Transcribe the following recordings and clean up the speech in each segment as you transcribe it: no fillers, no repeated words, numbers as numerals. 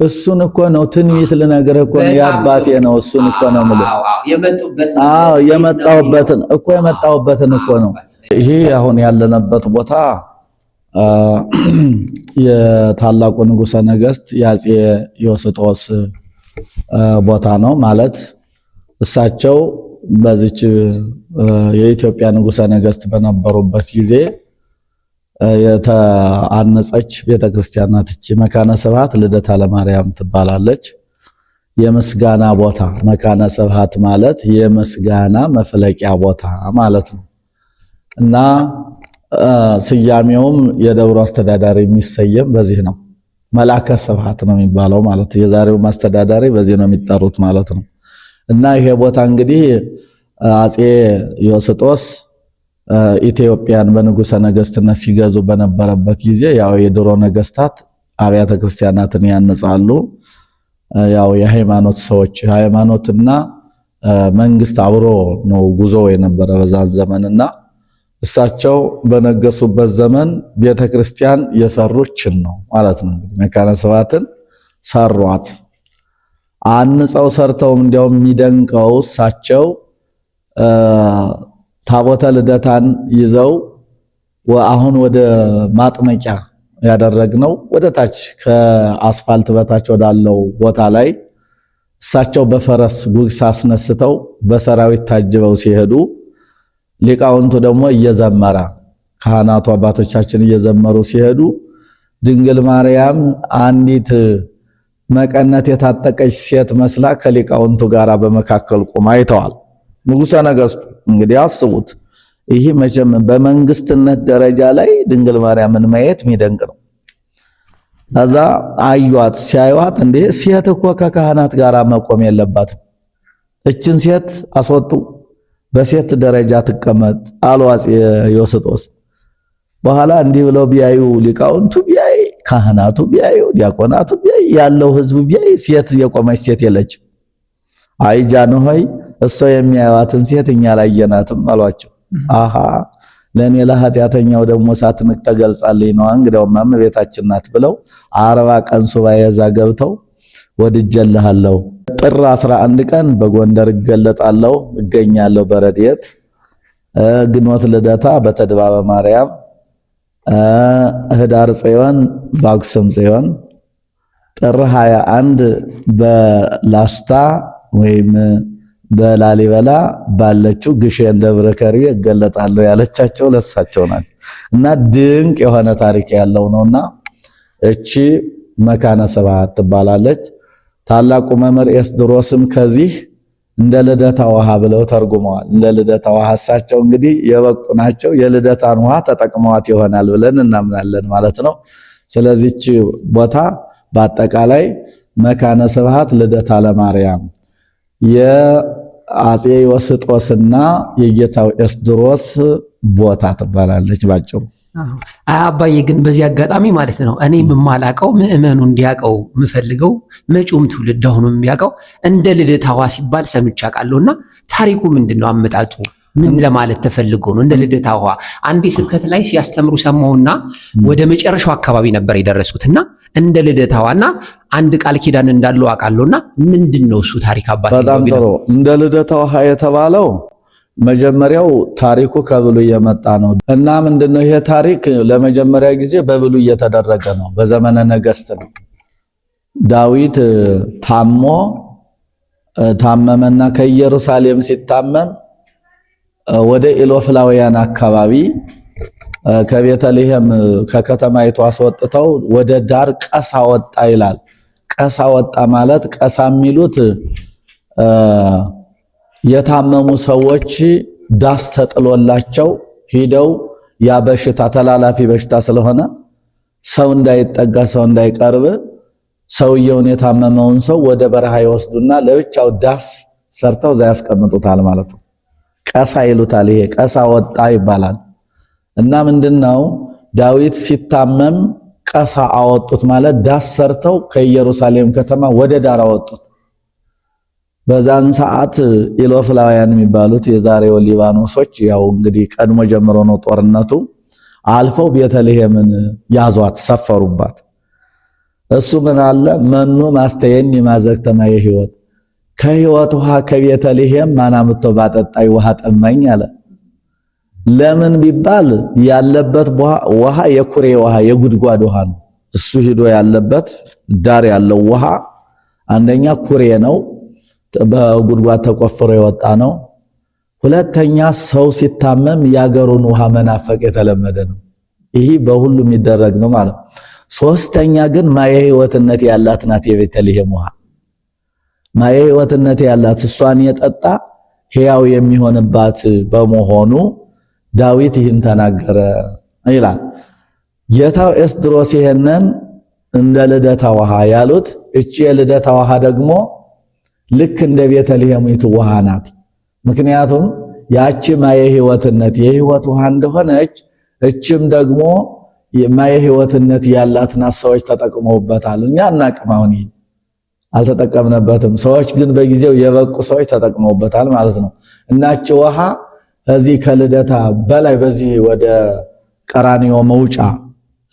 እሱን እኮ ነው ትንቢት ልነግርህ እኮ ነው የአባቴ ነው እሱን እኮ ነው የምልህ። የመጣሁበትን እኮ ነው። ይሄ አሁን ያለንበት ቦታ የታላቁ ንጉሠ ነገሥት የአፄ ዮስጦስ ቦታ ነው ማለት እሳቸው በዚች የኢትዮጵያ ንጉሠ ነገሥት በነበሩበት ጊዜ የተአነጸች ቤተክርስቲያን ናት። እቺ መካነ ስብሐት ልደታ ለማርያም ትባላለች። የምስጋና ቦታ መካነ ስብሐት ማለት የምስጋና መፍለቂያ ቦታ ማለት ነው እና ስያሜውም የደብሩ አስተዳዳሪ የሚሰየም በዚህ ነው። መልአከ ስብሐት ነው የሚባለው ማለት የዛሬው አስተዳዳሪ በዚህ ነው የሚጠሩት ማለት ነው። እና ይሄ ቦታ እንግዲህ አፄ ዮስጦስ ኢትዮጵያን በንጉሠ ነገሥትነት ሲገዙ በነበረበት ጊዜ ያው የድሮ ነገስታት አብያተ ክርስቲያናትን ያነጻሉ። ያው የሃይማኖት ሰዎች ሃይማኖትና መንግስት አብሮ ነው ጉዞ የነበረ በዛን ዘመንና እሳቸው በነገሱበት ዘመን ቤተክርስቲያን የሰሩችን ነው ማለት ነው። መካነ ስብሐትን ሰሯት አንጸው ሰርተው እንዲያውም የሚደንቀው እሳቸው ታቦተ ልደታን ይዘው አሁን ወደ ማጥመቂያ ያደረግነው ወደ ታች ከአስፋልት በታች ወዳለው ቦታ ላይ እሳቸው በፈረስ ጉግስ አስነስተው በሰራዊት ታጅበው ሲሄዱ ሊቃውንቱ ደግሞ እየዘመራ ካህናቱ አባቶቻችን እየዘመሩ ሲሄዱ ድንግል ማርያም አንዲት መቀነት የታጠቀች ሴት መስላ ከሊቃውንቱ ጋር በመካከል ቆማ አይተዋል። ንጉሠ ነገሥቱ እንግዲህ አስቡት። ይህ መቼም በመንግስትነት ደረጃ ላይ ድንግል ማርያምን ማየት የሚደንቅ ነው። ከዛ አዩት። ሲያዩት እንዴ ሴት እኮ ከካህናት ጋር መቆም የለባትም፣ እችን ሴት አስወጡ፣ በሴት ደረጃ ትቀመጥ አሉ አፄ ዮስጦስ። በኋላ እንዲህ ብለው ቢያዩ ሊቃውንቱ ቢያይ፣ ካህናቱ ቢያዩ፣ ዲያቆናቱ ቢያይ፣ ያለው ህዝብ ቢያይ ሴት የቆመች ሴት የለችም። አይ ጃንሆይ እሷ የሚያዩዋትን ሴት እኛ አላየናትም አሏቸው። አሃ ለኔ ለኃጢአተኛው ደግሞ ሳትንቅ ተገልጻልኝ ነው እንግዲያውማ እመቤታችን ናት ብለው 40 ቀን ሱባኤ እዛ ገብተው ወድጀልሃለሁ ጥር 11 ቀን በጎንደር እገለጣለሁ እገኛለሁ በረድኤት ግንቦት ልደታ በተድባበ ማርያም ህዳር ጽዮን በአክሱም ጽዮን ጥር 21 በላስታ ወይም በላሊበላ ባለችው ግሼን ደብረ ከርቤ እገለጣለሁ ያለቻቸው ለሳቸው ናት። እና ድንቅ የሆነ ታሪክ ያለው ነውና እቺ መካነ ስብሐት ትባላለች። ታላቁ መምህር ኤስድሮስም ከዚህ እንደ ልደታ ውሃ ብለው ተርጉመዋል። እንደ ልደታ ውሃ እሳቸው እንግዲህ የበቁ ናቸው። የልደታን ውሃ ተጠቅመዋት ይሆናል ብለን እናምናለን ማለት ነው። ስለዚህች ቦታ በአጠቃላይ መካነ ስብሐት ልደታ ለማርያም የአፄ ዮስጦስና የጌታው ኤስድሮስ ቦታ ትባላለች ባጭሩ። አባዬ ግን በዚህ አጋጣሚ ማለት ነው እኔ የማላቀው ምእመኑ እንዲያቀው የምፈልገው መጪውም ትውልድ አሁኑ የሚያቀው እንደ ልደታዋ ሲባል ሰምቼ አውቃለሁና ታሪኩ ምንድነው? አመጣጡ ምን ለማለት ተፈልጎ ነው? እንደ ልደታዋ አንዴ ስብከት ላይ ሲያስተምሩ ሰማውና ወደ መጨረሻው አካባቢ ነበር የደረስኩትና እንደ ልደታዋና አንድ ቃል ኪዳን እንዳለው አውቃለሁና ምንድነው እሱ ታሪክ አባቴ? በጣም ጥሩ። እንደ ልደታዋ የተባለው መጀመሪያው ታሪኩ ከብሉይ የመጣ ነው እና ምንድነው ይሄ ታሪክ ለመጀመሪያ ጊዜ በብሉይ እየተደረገ ነው። በዘመነ ነገሥት ነው። ዳዊት ታመመና ከኢየሩሳሌም ሲታመም ወደ ኢሎፍላውያን አካባቢ ከቤተልሔም ከከተማይቱ አስወጥተው ወደ ዳር ቀሳ ወጣ ይላል። ቀሳ ወጣ ማለት ቀሳ የሚሉት የታመሙ ሰዎች ዳስ ተጥሎላቸው ሂደው ያ በሽታ ተላላፊ በሽታ ስለሆነ ሰው እንዳይጠጋ ሰው እንዳይቀርብ ሰውየውን የታመመውን ሰው ወደ በረሃ ይወስዱና ለብቻው ዳስ ሰርተው እዛ ያስቀምጡታል ማለት ነው። ቀሳ ይሉታል። ይሄ ቀሳ ወጣ ይባላል። እና ምንድነው ዳዊት ሲታመም ቀሳ አወጡት ማለት ዳስ ሰርተው ከኢየሩሳሌም ከተማ ወደ ዳር አወጡት። በዛን ሰዓት ኢሎፍላውያን የሚባሉት የዛሬው ሊባኖሶች ያው እንግዲህ ቀድሞ ጀምሮ ነው ጦርነቱ አልፈው ቤተልሔምን ያዟት ሰፈሩባት። እሱ ምን አለ መኑ ማስተየኒ ማዘግተማ የህይወት ከህይወት ውሃ ከቤተልሔም ማን አምጥቶ ባጠጣኝ ውሃ ጠማኝ አለ። ለምን ቢባል ያለበት ውሃ የኩሬ ውሃ የጉድጓድ ውሃ ነው። እሱ ሂዶ ያለበት ዳር ያለው ውሃ አንደኛ ኩሬ ነው፣ በጉድጓድ ተቆፍሮ የወጣ ነው። ሁለተኛ ሰው ሲታመም ያገሩን ውሃ መናፈቅ የተለመደ ነው። ይህ በሁሉ የሚደረግ ነው ማለት። ሶስተኛ ግን ማየ ህይወትነት ያላት ናት የቤተልሔም ውሃ። ማየ ህይወትነት ያላት እሷን የጠጣ ሕያው የሚሆንባት በመሆኑ ዳዊት ይህን ተናገረ ይላል። ጌታው ኤስድሮስ ይሄንን እንደ ልደታ ውሃ ያሉት እቺ የልደታ ውሃ ደግሞ ልክ እንደ ቤተልሔሚቱ ውሃ ናት። ምክንያቱም ያቺ ማየ ህይወትነት የህይወት ውሃ እንደሆነች እችም ደግሞ ማየ ህይወትነት ያላትና ሰዎች ተጠቅመውበታል። እኛ አናቅም፣ አሁን አልተጠቀምነበትም። ሰዎች ግን በጊዜው የበቁ ሰዎች ተጠቅመውበታል ማለት ነው። እናቺ ውሃ እዚህ ከልደታ በላይ በዚህ ወደ ቀራንዮ መውጫ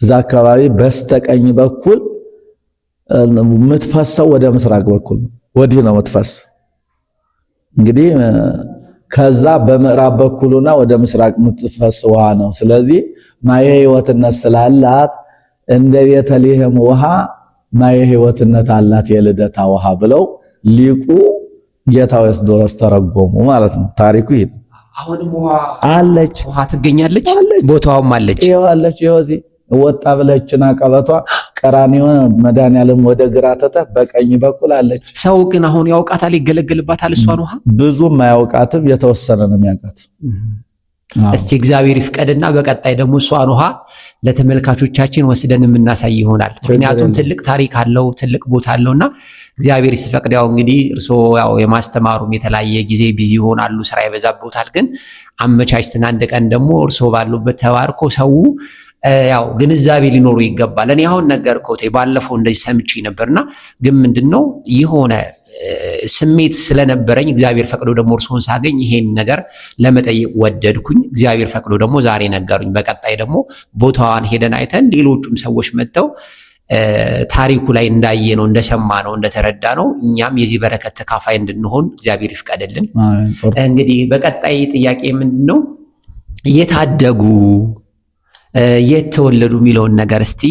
እዛ አካባቢ በስተቀኝ በኩል የምትፈሰው ወደ ምስራቅ በኩል ወዲህ ነው የምትፈስ። እንግዲህ ከዛ በምዕራብ በኩልና ወደ ምስራቅ የምትፈስ ውሃ ነው። ስለዚህ ማየ ህይወትነት ስላላት እንደ ቤተልሔም ውሃ ማየ ህይወትነት አላት የልደታ ውሃ ብለው ሊቁ ጌታው ኤስድሮስ ተረጎሙ ማለት ነው። ታሪኩ ይሄ አሁንም ውሃ አለች፣ ውሃ ትገኛለች፣ ቦታውም አለች። ይኸው እዚህ ወጣ ብለችና ቀበቷ ቀራንዮ መድኃኒዓለም ወደ ግራ ተተ በቀኝ በኩል አለች። ሰው ግን አሁን ያውቃታል፣ ይገለገልባታል። እሷን ውሃ ብዙም አያውቃትም፣ የተወሰነ ነው የሚያውቃት። እስቲ እግዚአብሔር ይፍቀድና በቀጣይ ደግሞ እሷን ውሃ ለተመልካቾቻችን ወስደን የምናሳይ ይሆናል። ምክንያቱም ትልቅ ታሪክ አለው፣ ትልቅ ቦታ አለውና እግዚአብሔር ሲፈቅድ ያው እንግዲህ እርሶ ያው የማስተማሩም የተለያየ ጊዜ ቢዚ ይሆናሉ፣ ስራ ይበዛቦታል። ግን አመቻችተን አንድ ቀን ደግሞ እርሶ ባሉበት ተባርኮ ሰው ያው ግንዛቤ ሊኖሩ ይገባል። እኔ አሁን ነገርኩት ባለፈው እንደዚህ ሰምቼ ነበርና ግን ምንድነው የሆነ ስሜት ስለነበረኝ እግዚአብሔር ፈቅዶ ደግሞ እርሶን ሳገኝ ይሄን ነገር ለመጠየቅ ወደድኩኝ። እግዚአብሔር ፈቅዶ ደግሞ ዛሬ ነገሩኝ። በቀጣይ ደግሞ ቦታዋን ሄደን አይተን ሌሎቹም ሰዎች መጥተው ታሪኩ ላይ እንዳየ ነው እንደሰማ ነው እንደተረዳ ነው እኛም የዚህ በረከት ተካፋይ እንድንሆን እግዚአብሔር ይፍቀድልን። እንግዲህ በቀጣይ ጥያቄ ምንድነው የታደጉ የተወለዱ የሚለውን ነገር እስቲ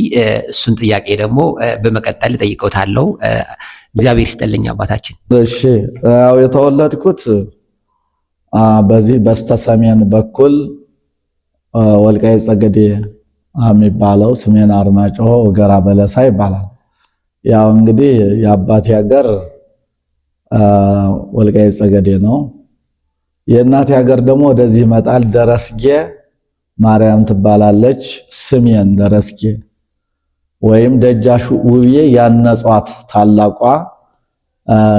እሱን ጥያቄ ደግሞ በመቀጠል ጠይቀውታለሁ። እግዚአብሔር ይስጥልኝ አባታችን። እሺ ያው የተወለድኩት በዚህ በስተሰሜን በኩል ወልቃይት ጸገዴ የሚባለው ሰሜን አርማጭሆ ወገራ በለሳ ይባላል። ያው እንግዲህ የአባቴ ሀገር ወልቃይት ጸገዴ ነው። የእናቴ ሀገር ደግሞ ወደዚህ ይመጣል። ደረስጌ ማርያም ትባላለች። ስሜን ደረስጌ ወይም ደጃሹ ውብዬ ያነጿት ታላቋ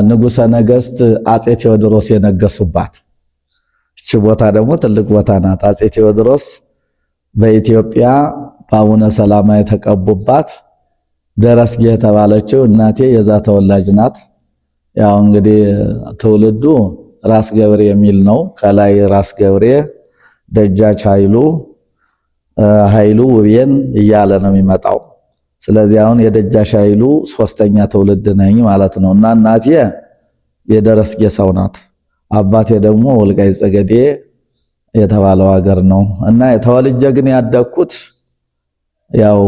ንጉሠ ነገሥት አጼ ቴዎድሮስ የነገሱባት እቺ ቦታ ደግሞ ትልቅ ቦታ ናት። አጼ ቴዎድሮስ በኢትዮጵያ በአቡነ ሰላማ የተቀቡባት ደረስጌ የተባለችው እናቴ የዛ ተወላጅ ናት። ያው እንግዲህ ትውልዱ ራስ ገብሬ የሚል ነው። ከላይ ራስ ገብሬ ደጃች ኃይሉ ውብዬን እያለ ነው የሚመጣው። ስለዚህ አሁን የደጃች ኃይሉ ሶስተኛ ትውልድ ነኝ ማለት ነው። እና እናቴ የደረስጌ ሰው ናት። አባቴ ደግሞ ወልቃይት ጸገዴ የተባለው ሀገር ነው። እና ተወልጄ ግን ያደግኩት ያው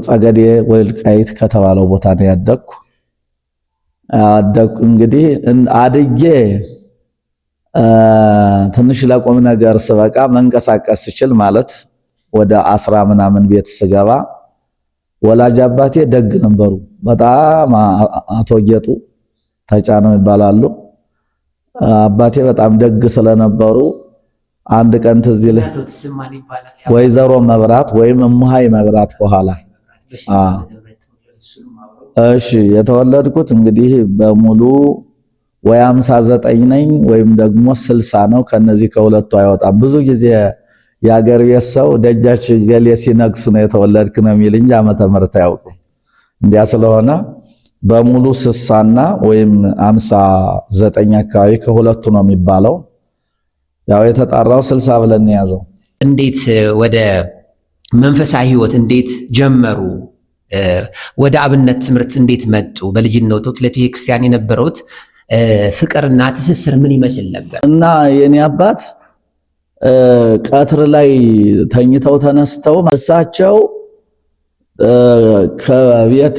ጸገዴ ወልቃይት ከተባለው ቦታ ነው ያደግኩ። እንግዲህ አድጌ ትንሽ ለቁም ነገር ስበቃ መንቀሳቀስ ስችል ማለት ወደ 10 ምናምን ቤት ስገባ ወላጅ አባቴ ደግ ነበሩ። በጣም አቶ ጌጡ ተጫነው ይባላሉ። አባቴ በጣም ደግ ስለነበሩ አንድ ቀን ትዝ ይልህ ወይዘሮ መብራት ወይም እሙሃይ መብራት በኋላ እሺ የተወለድኩት እንግዲህ በሙሉ ወይ 59 ነኝ ወይም ደግሞ 60 ነው። ከነዚህ ከሁለቱ አይወጣም። ብዙ ጊዜ የአገር ቤት ሰው ደጃች ገሌ ሲነግሱ ነው የተወለድክ ነው የሚል እንጂ ዓመተ ምህረት አያውቅም። እንዲያ ስለሆነ በሙሉ 60ና ወይም 59 አካባቢ ከሁለቱ ነው የሚባለው። ያው የተጣራው 60 ብለን ያዘው። እንዴት ወደ መንፈሳዊ ህይወት እንዴት ጀመሩ? ወደ አብነት ትምህርት እንዴት መጡ? በልጅነቱ ለቤተክርስቲያን የነበረውት ፍቅርና ትስስር ምን ይመስል ነበር? እና የኔ አባት ቀትር ላይ ተኝተው ተነስተው እሳቸው ከቤት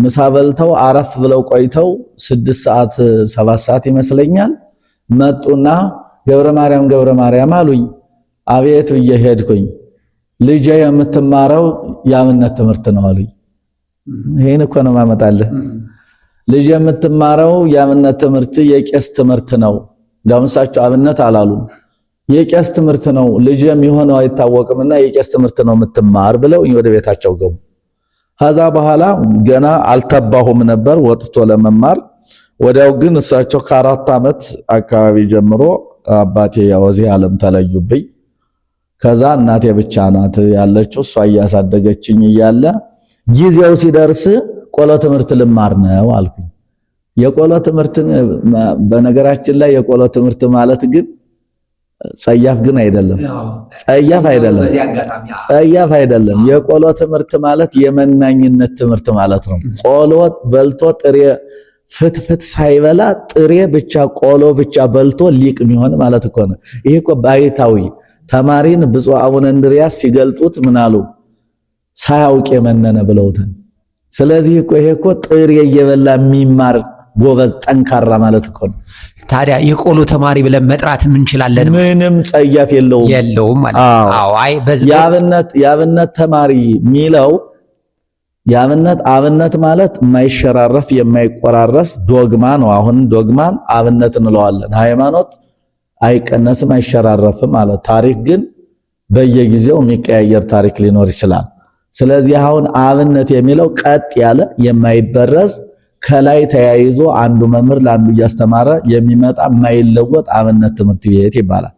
ምሳ በልተው አረፍ ብለው ቆይተው 6 ሰዓት 7 ሰዓት ይመስለኛል መጡና ገብረ ማርያም አሉኝ። አቤት ብዬ ሄድኩኝ። ልጄ የምትማረው የአብነት ትምህርት ነው አሉኝ። ይሄን እኮ ነው ማመጣልህ። ልጄ የምትማረው የአብነት ትምህርት የቄስ ትምህርት ነው። እንደውም እሳቸው አብነት አላሉ፣ የቄስ ትምህርት ነው። ልጄ የሚሆነው አይታወቅምና የቄስ ትምህርት ነው የምትማር ብለው ወደ ቤታቸው ገቡ። ከዛ በኋላ ገና አልተባሁም ነበር ወጥቶ ለመማር። ወዲያው ግን እሳቸው ከ4 ዓመት አካባቢ ጀምሮ አባቴ ያው እዚህ ዓለም ተለዩብኝ። ከዛ እናቴ ብቻ ናት ያለችው። እሷ እያሳደገችኝ እያለ ጊዜው ሲደርስ ቆሎ ትምህርት ልማር ነው አልኩኝ። የቆሎ ትምህርትን በነገራችን ላይ የቆሎ ትምህርት ማለት ግን ጸያፍ ግን አይደለም። ጸያፍ አይደለም። የቆሎ ትምህርት ማለት የመናኝነት ትምህርት ማለት ነው። ቆሎ በልቶ ጥሬ ፍትፍት ሳይበላ ጥሬ ብቻ ቆሎ ብቻ በልቶ ሊቅ የሚሆን ማለት እኮ ነው። ይሄ እኮ ባይታዊ ተማሪን ብፁዕ አቡነ እንድርያስ ሲገልጡት ምን አሉ? ሳያውቅ የመነነ ብለውታል። ስለዚህ እኮ ይሄ እኮ ጥሬ እየበላ የሚማር ጎበዝ ጠንካራ ማለት እኮ ነው። ታዲያ የቆሎ ተማሪ ብለን መጥራት እንችላለን? ምንም ጸያፍ የለውም ማለት ነው። አዎ አይ የአብነት ተማሪ የሚለው አብነት ማለት የማይሸራረፍ የማይቆራረስ ዶግማ ነው። አሁን ዶግማን አብነት እንለዋለን። ሃይማኖት አይቀነስም አይሸራረፍም ማለት። ታሪክ ግን በየጊዜው የሚቀያየር ታሪክ ሊኖር ይችላል። ስለዚህ አሁን አብነት የሚለው ቀጥ ያለ የማይበረዝ ከላይ ተያይዞ አንዱ መምህር ለአንዱ እያስተማረ የሚመጣ የማይለወጥ አብነት ትምህርት ቤት ይባላል።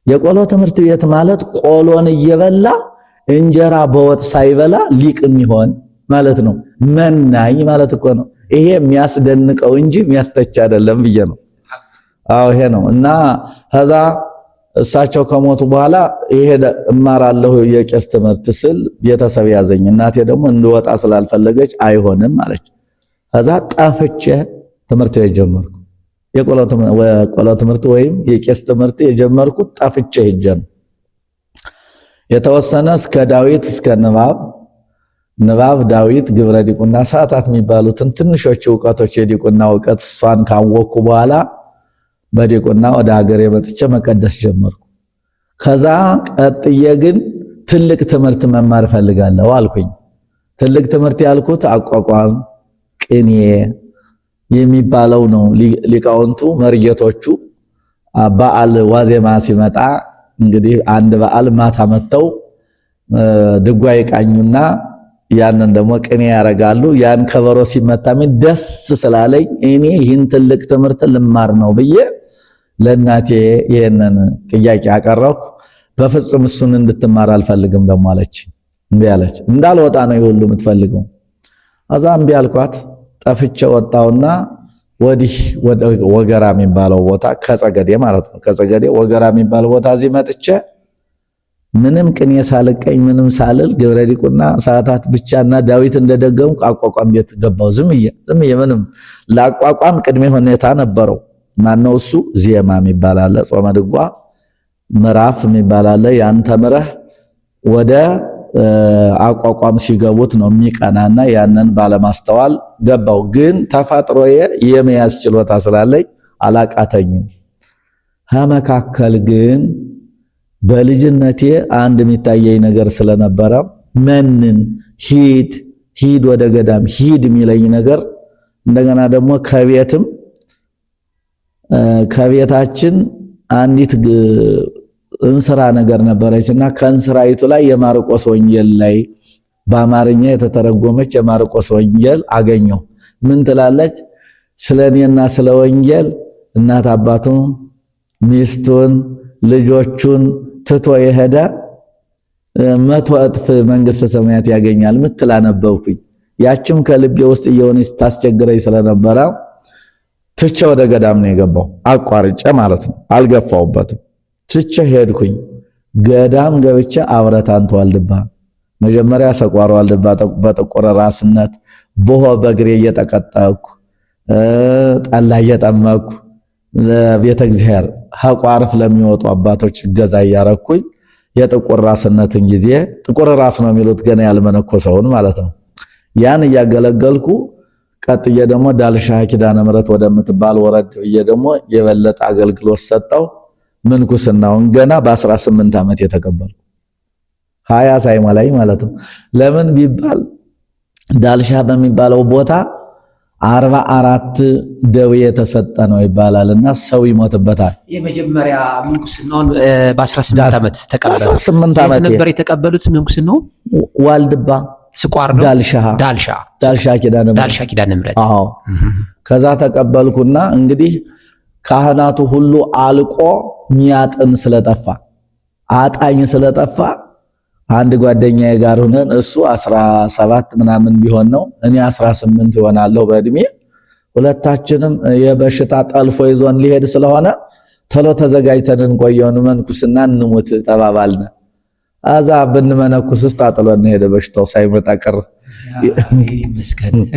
የቆሎ ትምህርት ቤት ማለት ቆሎን እየበላ እንጀራ በወጥ ሳይበላ ሊቅ የሚሆን ማለት ነው። መናኝ ማለት እኮ ነው። ይሄ የሚያስደንቀው እንጂ የሚያስተች አይደለም ብዬ ነው። አዎ ይሄ ነው። እና ከዛ እሳቸው ከሞቱ በኋላ ይሄ እማራለሁ የቄስ ትምህርት ስል ቤተሰብ ያዘኝ። እናቴ ደግሞ እንድወጣ ስላልፈለገች አይሆንም አለች። ከዛ ጣፍቼ ትምህርት የጀመርኩ የቆሎ ትምህርት ወይም የቄስ ትምህርት የጀመርኩት ጣፍቼ ሄጄ ነው። የተወሰነ እስከ ዳዊት እስከ ንባብ ዳዊት ግብረ ዲቁና ሰዓታት የሚባሉትን ትንሾች ዕውቀቶች የዲቁና ዕውቀት እሷን ካወቅኩ በኋላ በዲቁና ወደ ሀገሬ መጥቼ መቀደስ ጀመርኩ። ከዛ ቀጥዬ ግን ትልቅ ትምህርት መማር ፈልጋለሁ አልኩኝ። ትልቅ ትምህርት ያልኩት አቋቋም ቅኔ የሚባለው ነው። ሊቃውንቱ መርጌቶቹ በዓል ዋዜማ ሲመጣ እንግዲህ አንድ በዓል ማታ መተው ድጓ ይቃኙና ያንን ደግሞ ቅኔ ያረጋሉ። ያን ከበሮ ሲመታ ምን ደስ ስላለኝ እኔ ይህን ትልቅ ትምህርት ልማር ነው ብዬ ለእናቴ ይሄንን ጥያቄ አቀረብኩ። በፍጹም እሱን እንድትማር አልፈልግም ደግሞ አለች። እምቢ አለች። እንዳልወጣ ነው ይሁሉ የምትፈልገው። አዛ እምቢ አልኳት። ጠፍቼ ወጣውና ወዲህ ወደ ወገራ የሚባለው ቦታ ከጸገዴ ማለት ነው። ከጸገዴ ወገራ የሚባለው ቦታ እዚህ መጥቼ ምንም ቅኔ ሳልቀኝ ምንም ሳልል ግብረ ዲቁና ሰዓታት ብቻና ዳዊት እንደደገምኩ አቋቋም ቤት ገባው። ዝምዬ ምንም ለአቋቋም ቅድመ ሁኔታ ነበረው። ማነው እሱ? ዜማ የሚባል አለ፣ ጾመ ድጓ ምዕራፍ የሚባል አለ። ያን ተምረህ ወደ አቋቋም ሲገቡት ነው የሚቀናና ያንን ባለማስተዋል ገባው። ግን ተፈጥሮዬ የመያዝ ችሎታ ስላለኝ አላቃተኝም። ከመካከል ግን በልጅነቴ አንድ የሚታየኝ ነገር ስለነበረ መንን ሂድ ወደ ገዳም ሂድ የሚለኝ ነገር እንደገና ደግሞ ከቤታችን አንዲት እንስራ ነገር ነበረችና ከእንስራይቱ ላይ የማርቆስ ወንጌል ላይ በአማርኛ የተተረጎመች የማርቆስ ወንጌል አገኘው። ምን ትላለች? ስለኔና ስለ ወንጌል እናት አባቱን ሚስቱን ልጆቹን ትቶ የሄደ 100 እጥፍ መንግስተ ሰማያት ያገኛል ምትል አነበብኩኝ። ያችም ከልቤ ውስጥ እየሆነች ታስቸግረኝ ስለነበረ ትቼ ወደ ገዳም ነው የገባው። አቋርጬ ማለት ነው፣ አልገፋውበትም። ትቼ ሄድኩኝ። ገዳም ገብቼ አብረታን ተዋልድባ መጀመሪያ ሰቋር ዋልድባ በጥቁር ራስነት ቦሆ በእግሬ እየጠቀጠቅኩ ጠላ እየጠመኩ ለቤተ እግዚአብሔር ሐቋርፍ ለሚወጡ አባቶች እገዛ እያረኩኝ የጥቁር ራስነትን ጊዜ ጥቁር ራስ ነው የሚሉት ገና ያልመነኮሰውን ማለት ነው። ያን እያገለገልኩ ቀጥዬ ደግሞ ዳልሻ ኪዳነ ምሕረት ወደምትባል ወረድ ብዬ ደግሞ የበለጠ አገልግሎት ሰጠው። ምንኩስናውን ገና በ18 ዓመት የተቀበልኩ 20 ሳይሞላኝ ማለት ነው። ለምን ቢባል ዳልሻ በሚባለው ቦታ 44 ደዌ የተሰጠ ነው ይባላልና ሰው ይሞትበታል። የመጀመሪያ ምንኩስናውን በ18 ዓመት ተቀበሉ። 18 ዓመት ነበር የተቀበሉት ምንኩስናው ዋልድባ ስቋር ነው ዳልሻ ኪዳነ ምሕረት። አዎ ከዛ ተቀበልኩና እንግዲህ ካህናቱ ሁሉ አልቆ ሚያጥን ስለጠፋ አጣኝ ስለጠፋ አንድ ጓደኛዬ ጋር ሆነን እሱ 17 ምናምን ቢሆን ነው እኔ 18 ይሆናለሁ በእድሜ ሁለታችንም የበሽታ ጠልፎ ይዞን ሊሄድ ስለሆነ ቶሎ ተዘጋጅተን እንቆየውን መንኩስና እንሙት ተባባልን። አዛ ብንመነኩስስ ታጥሎን ሄደ በሽታው ሳይመጣ ቀረ።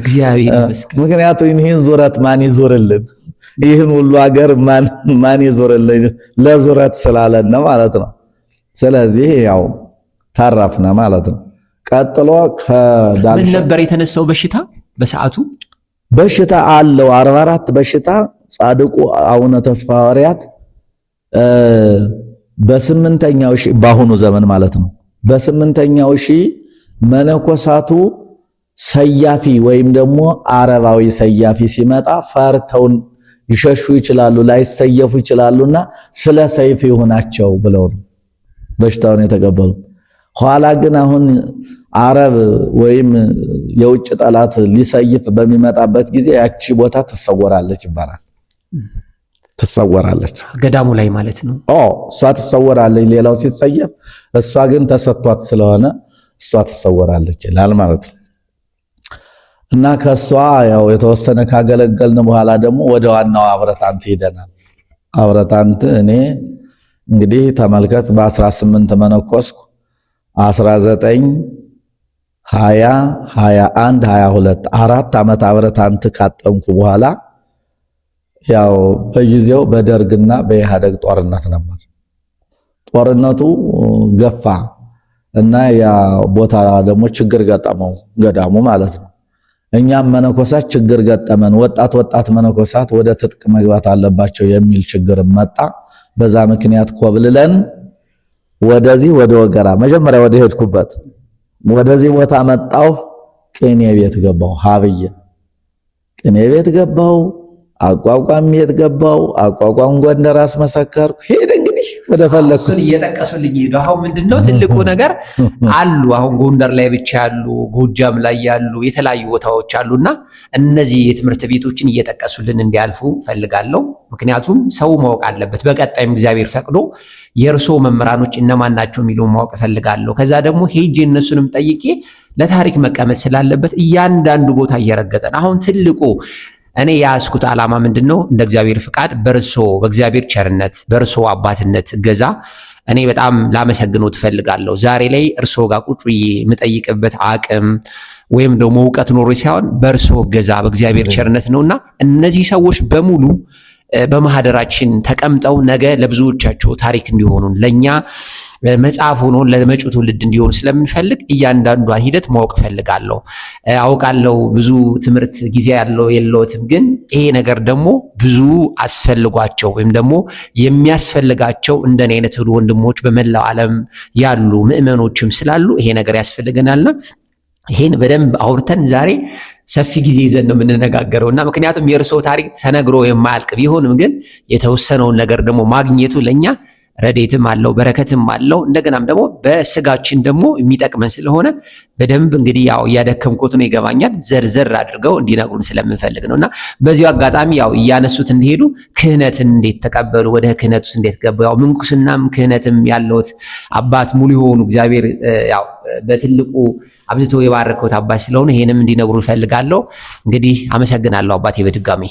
እግዚአብሔር ይመስገን። ምክንያቱም ይህን ዙረት ማን ይዞርልን? ይህን ሁሉ ሀገር ማን ይዞርልን? ለዙረት ስላለን ማለት ነው። ስለዚህ ያው ታራፍና ማለት ነው። ቀጥሎ ምን ነበር የተነሳው በሽታ? በሰዓቱ በሽታ አለው 44 በሽታ ጻድቁ አቡነ ተስፋ ሐዋርያት በስምንተኛው ሺህ በአሁኑ ዘመን ማለት ነው። በስምንተኛው ሺህ መነኮሳቱ ሰያፊ ወይም ደግሞ አረባዊ ሰያፊ ሲመጣ ፈርተውን ይሸሹ ይችላሉ፣ ላይሰየፉ ይችላሉና ስለ ሰይፍ ይሆናቸው ብለው ነው በሽታውን የተቀበሉ። ኋላ ግን አሁን አረብ ወይም የውጭ ጠላት ሊሰይፍ በሚመጣበት ጊዜ ያቺ ቦታ ትሰወራለች ይባላል። ትሰወራለች ገዳሙ ላይ ማለት ነው። እሷ ትሰወራለች፣ ሌላው ሲሰየፍ፣ እሷ ግን ተሰጥቷት ስለሆነ እሷ ትሰወራለች ይላል ማለት ነው። እና ከሷ ያው የተወሰነ ካገለገልን በኋላ ደግሞ ወደ ዋናው አብረታንት ሄደናል። አብረታንት እኔ እንግዲህ ተመልከት በ18 መነኮስኩ 19 20 21 22 4 ዓመት አብረታንት ካጠምኩ በኋላ ያው በጊዜው በደርግና በኢህአደግ ጦርነት ነበር። ጦርነቱ ገፋ እና ያ ቦታ ደግሞ ችግር ገጠመው ገዳሙ ማለት ነው። እኛም መነኮሳት ችግር ገጠመን። ወጣት መነኮሳት ወደ ትጥቅ መግባት አለባቸው የሚል ችግር መጣ። በዛ ምክንያት ኮብልለን ወደዚህ ወደ ወገራ መጀመሪያ ወደ ሄድኩበት ወደዚህ ቦታ መጣሁ። ቅኔ ቤት ገባሁ። ሀብዬ ቅኔ ቤት ገባሁ። አቋቋም ቤት ገባሁ። አቋቋም ጎንደር አስመሰከርኩ። ሄደ እንግዲህ ወደ ፈለኩ እሱን እየጠቀሱልኝ ሄዱ። አሁን ምንድነው ትልቁ ነገር አሉ አሁን ጎንደር ላይ ብቻ ያሉ ጎጃም ላይ ያሉ የተለያዩ ቦታዎች አሉና እነዚህ የትምህርት ቤቶችን እየጠቀሱልን እንዲያልፉ ፈልጋለሁ። ምክንያቱም ሰው ማወቅ አለበት። በቀጣይም እግዚአብሔር ፈቅዶ የእርሶ መምህራኖች እነማን ናቸው የሚለው ማወቅ ፈልጋለሁ። ከዛ ደግሞ ሄጄ እነሱንም ጠይቄ ለታሪክ መቀመጥ ስላለበት እያንዳንዱ ቦታ እየረገጠን አሁን ትልቁ እኔ ያስኩት ዓላማ ምንድነው? እንደ እግዚአብሔር ፍቃድ በእርሶ በእግዚአብሔር ቸርነት በእርሶ አባትነት እገዛ እኔ በጣም ላመሰግኖት ፈልጋለሁ። ዛሬ ላይ እርሶ ጋር ቁጭ ብዬ የምጠይቅበት አቅም ወይም ደግሞ እውቀት ኖሮ ሳይሆን በእርሶ እገዛ በእግዚአብሔር ቸርነት ነውና እነዚህ ሰዎች በሙሉ በማህደራችን ተቀምጠው ነገ ለብዙዎቻቸው ታሪክ እንዲሆኑ ለኛ መጽሐፍ ሆኖ ለመጪው ትውልድ እንዲሆኑ ስለምንፈልግ እያንዳንዷን ሂደት ማወቅ ፈልጋለሁ። አውቃለሁ ብዙ ትምህርት ጊዜ ያለው የለውትም፣ ግን ይሄ ነገር ደግሞ ብዙ አስፈልጓቸው ወይም ደግሞ የሚያስፈልጋቸው እንደኔ አይነት ወንድሞች በመላው ዓለም ያሉ ምዕመኖችም ስላሉ ይሄ ነገር ያስፈልገናልና ይሄን በደንብ አውርተን ዛሬ ሰፊ ጊዜ ይዘን ነው የምንነጋገረውና ምክንያቱም የእርሶ ታሪክ ተነግሮ የማያልቅ ቢሆንም ግን የተወሰነውን ነገር ደግሞ ማግኘቱ ለኛ ረዴትም አለው በረከትም አለው። እንደገናም ደግሞ በስጋችን ደግሞ የሚጠቅመን ስለሆነ በደንብ እንግዲህ ያው እያደከምኩት ነው ይገባኛል። ዘርዘር አድርገው እንዲነግሩን ስለምንፈልግ ነውና በዚሁ አጋጣሚ ያው እያነሱት እንዲሄዱ ክህነትን እንዴት ተቀበሉ፣ ወደ ክህነት ውስጥ እንዴት ገቡ፣ ያው ምንኩስናም ክህነትም ያለውት አባት ሙሉ የሆኑ እግዚአብሔር ያው በትልቁ አብዝቶ የባረከውት አባት ስለሆነ ይሄንም እንዲነግሩ ፈልጋለሁ። እንግዲህ አመሰግናለሁ አባቴ በድጋሚ።